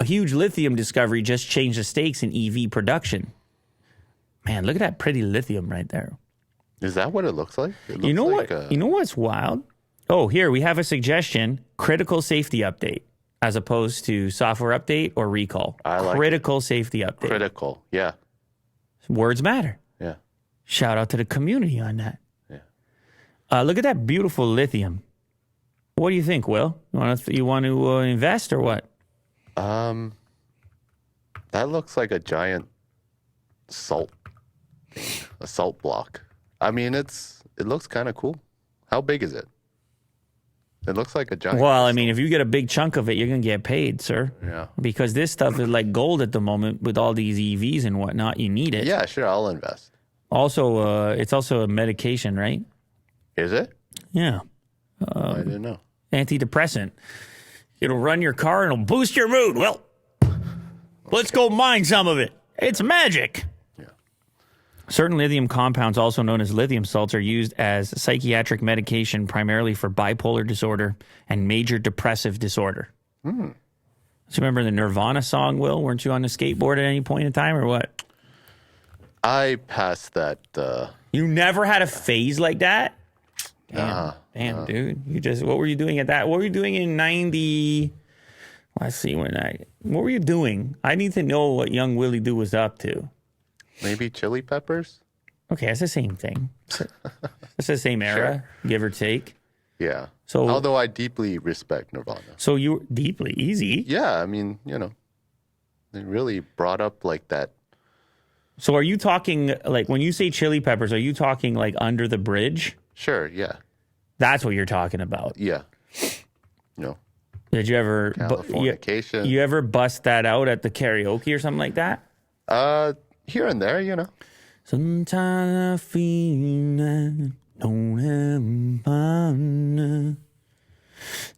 A huge lithium discovery just changed the stakes in EV production. Man, look at that pretty lithium right there. Is that what it looks like? It looks You know like what? You know what's wild? Oh, here we have a suggestion: critical safety update, as opposed to software update or recall. I like critical safety update. Critical, yeah. Words matter. Yeah. Shout out to the community on that. Yeah. Look at that beautiful lithium. What do you think, Will? You want to invest or what? That looks like a giant salt thing, a salt block. I mean, it looks kind of cool. How big is it? It looks like a giant. Well, I mean, if you get a big chunk of it, you're going to get paid, sir. Yeah. Because this stuff is like gold at the moment with all these EVs and whatnot. You need it. Yeah, sure, I'll invest. Also, it's also a medication, right? Is it? Yeah. I didn't know. Antidepressant. It'll run your car and it'll boost your mood. Well, let's go mine some of it. It's magic. Yeah. Certain lithium compounds, also known as lithium salts, are used as psychiatric medication primarily for bipolar disorder and major depressive disorder. So you remember the Nirvana song, Will? Weren't you on the skateboard at any point in time or what? I passed that. You never had a phase like that? Damn, dude. What were you doing at that? What were you doing in 90? Let's see, what were you doing? I need to know what young Willie Doo was up to. Maybe Chili Peppers? Okay, it's the same thing. It's the same era, give or take. Yeah. So, although I deeply respect Nirvana. So you deeply easy. Yeah, I mean, they really brought up like that. So are you talking, like, when you say Chili Peppers, are you talking like Under the Bridge? Sure, yeah. That's what you're talking about. Yeah. Did you ever Californication? You ever bust that out at the karaoke or something like that? Here and there, Sometimes I feel I don't have fun.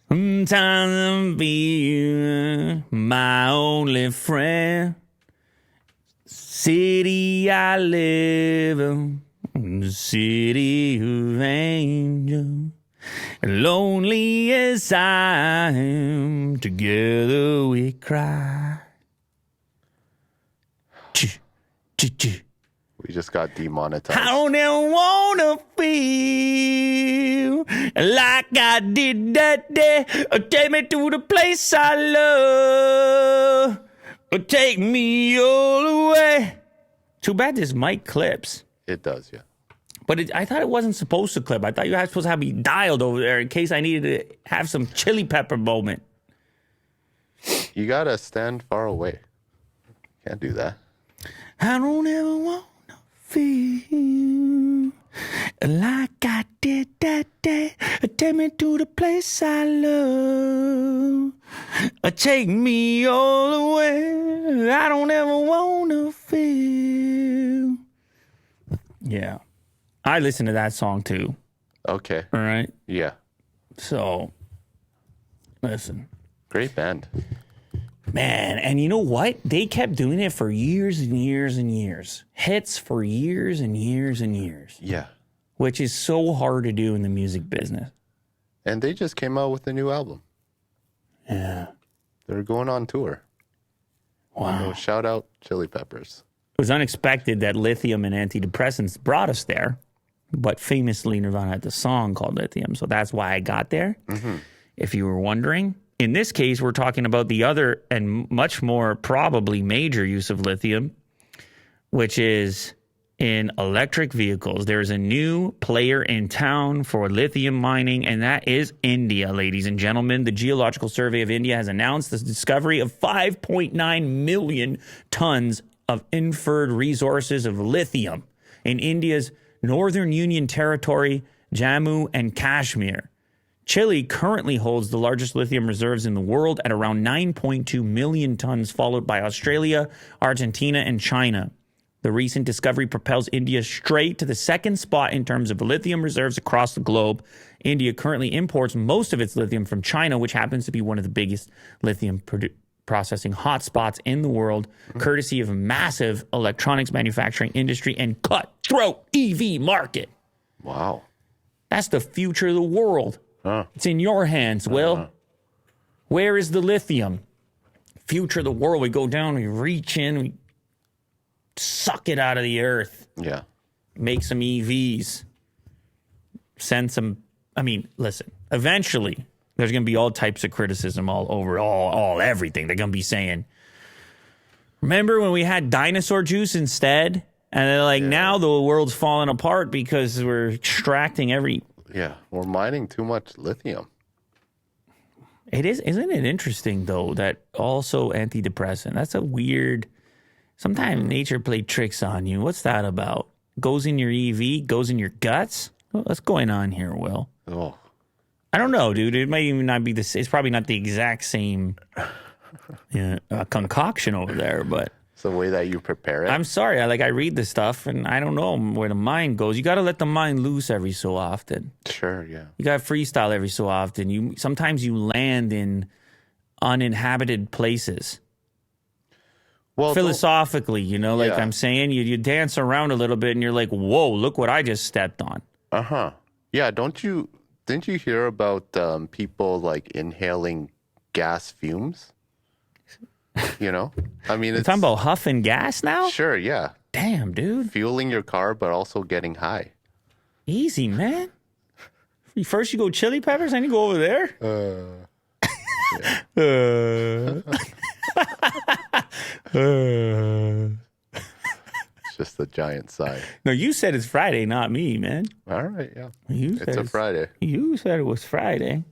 Sometimes I feel my only friend. City I live in, the city of angels. Lonely as I am, together we cry. We just got demonetized. I don't ever wanna feel like I did that day. Take me to the place I love. Take me all the way. Too bad this mic clips. It does, yeah. But I thought it wasn't supposed to clip. I thought you were supposed to have me dialed over there in case I needed to have some chili pepper moment. You gotta stand far away. Can't do that. I don't ever want to feel like I did that day. Take me to the place I love. Take me all the way. I don't ever want to feel. Yeah. I listen to that song too. Okay. All right. Yeah. So, listen. Great band. Man, and you know what? They kept doing it for years and years and years. Hits for years and years and years. Yeah. Which is so hard to do in the music business. And they just came out with a new album. Yeah. They're going on tour. Wow. So shout out Chili Peppers. It was unexpected that lithium and antidepressants brought us there. But famously, Nirvana had the song called Lithium. So that's why I got there. Mm-hmm. If you were wondering. In this case, we're talking about the other and much more probably major use of lithium, which is in electric vehicles. There's a new player in town for lithium mining, and that is India, ladies and gentlemen. The Geological Survey of India has announced the discovery of 5.9 million tons of inferred resources of lithium in India's Northern Union Territory, Jammu and Kashmir. Chile currently holds the largest lithium reserves in the world at around 9.2 million tons, followed by Australia, Argentina, and China. The recent discovery propels India straight to the second spot in terms of lithium reserves across the globe. India currently imports most of its lithium from China, which happens to be one of the biggest lithium processing hotspots in the world, courtesy of a massive electronics manufacturing industry and cutthroat EV market. Wow. That's the future of the world. It's in your hands, Will. Where is the lithium? future of the world. We go down, we reach in, we suck it out of the earth, Yeah. make some EVs, send some. I mean, listen, eventually there's going to be all types of criticism all over, all everything. They're going to be saying, remember when we had dinosaur juice instead? And they're like, now the world's falling apart because we're extracting every. Yeah. We're mining too much lithium. It is, isn't it interesting though that also antidepressant? That's a weird. Sometimes nature play tricks on you. What's that about? Goes in your EV, goes in your guts. What's going on here, Will? Oh. I don't know, dude. It might even not be the. It's probably not the exact same concoction over there, but. It's the way that you prepare it. I'm sorry. I read this stuff and I don't know where the mind goes. You got to let the mind loose every so often. Sure, yeah. You got to freestyle every so often. Sometimes you land in uninhabited places. Well, Philosophically, like Yeah. I'm saying, you dance around a little bit and you're like, whoa, look what I just stepped on. Uh-huh. Yeah, didn't you hear about people like inhaling gas fumes? I mean, You're it's talking about huffing gas now? sure, yeah. Damn, dude. Fueling your car, but also getting high. Easy, man. First you go chili peppers, then you go over there. It's just a giant sigh. No, you said it's Friday, not me, man. All right, yeah. You said It's a Friday. You said it was Friday.